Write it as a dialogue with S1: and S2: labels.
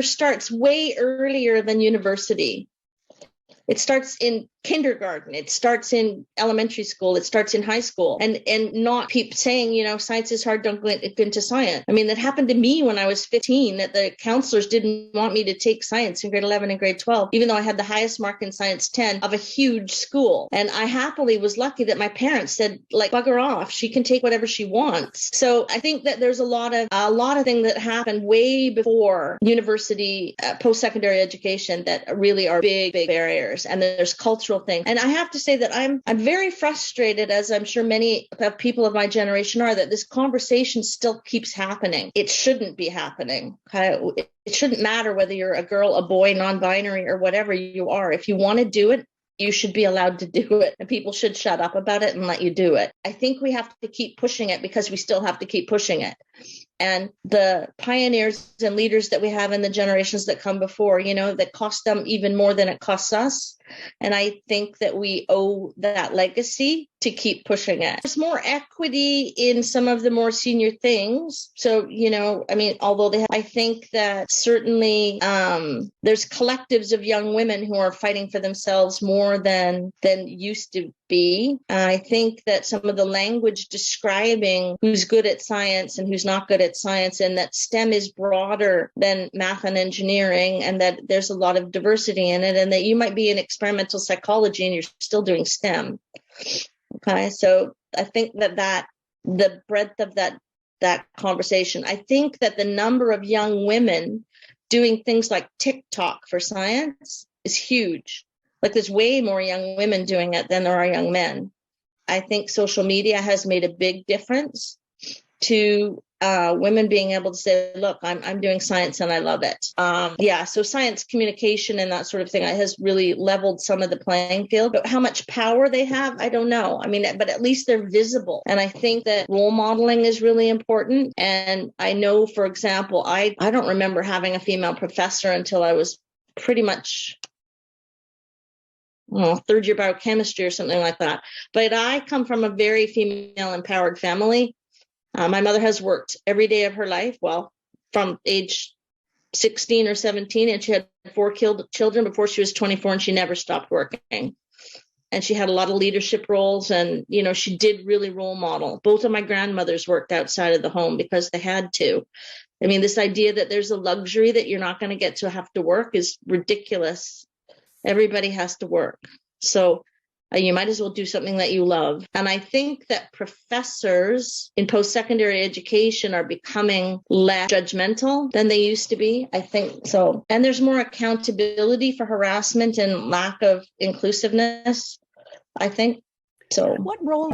S1: career starts way earlier than university. It starts in kindergarten. It starts in elementary school. It starts in high school. And not people saying, you know, science is hard, don't go into science. I mean, that happened to me when I was 15, that the counselors didn't want me to take science in grade 11 and grade 12, even though I had the highest mark in science 10 of a huge school. And I happily was lucky that my parents said, like, bugger off. She can take whatever she wants. So I think that there's a lot of things that happen way before university, post-secondary education that really are big barriers. And there's cultural thing. And I have to say that I'm very frustrated, as I'm sure many people of my generation are, that this conversation still keeps happening. It shouldn't be happening. It shouldn't matter whether you're a girl, a boy, non-binary, or whatever you are. If you want to do it, you should be allowed to do it, and people should shut up about it and let you do it. I think we have to keep pushing it because we still have to keep pushing it. And the pioneers and leaders that we have in the generations that come before, you know, that cost them even more than it costs us. And I think that we owe that legacy to keep pushing it. There's more equity in some of the more senior things. So, you know, I mean, although I think that certainly there's collectives of young women who are fighting for themselves more than used to be. I think that some of the language describing who's good at science and who's not good at science, and that STEM is broader than math and engineering, and that there's a lot of diversity in it, and that you might be in experimental psychology and you're still doing STEM. Okay, so I think that the breadth of that conversation, I think that the number of young women doing things like TikTok for science is huge. Like, there's way more young women doing it than there are young men. I think social media has made a big difference to women being able to say, look, I'm doing science and I love it. So science communication and that sort of thing has really leveled some of the playing field. But how much power they have, I don't know. I mean, but at least they're visible. And I think that role modeling is really important. And I know, for example, I don't remember having a female professor until I was pretty much third year biochemistry or something like that. But I come from a very female empowered family. My mother has worked every day of her life, well, from age 16 or 17, and she had 4 children before she was 24, and she never stopped working. And she had a lot of leadership roles, and, you know, she did really role model. Both of my grandmothers worked outside of the home because they had to. I mean, this idea that there's a luxury that you're not going to get to have to work is ridiculous. Everybody has to work. So you might as well do something that you love. And I think that professors in post-secondary education are becoming less judgmental than they used to be. I think so. And there's more accountability for harassment and lack of inclusiveness, I think. So
S2: what role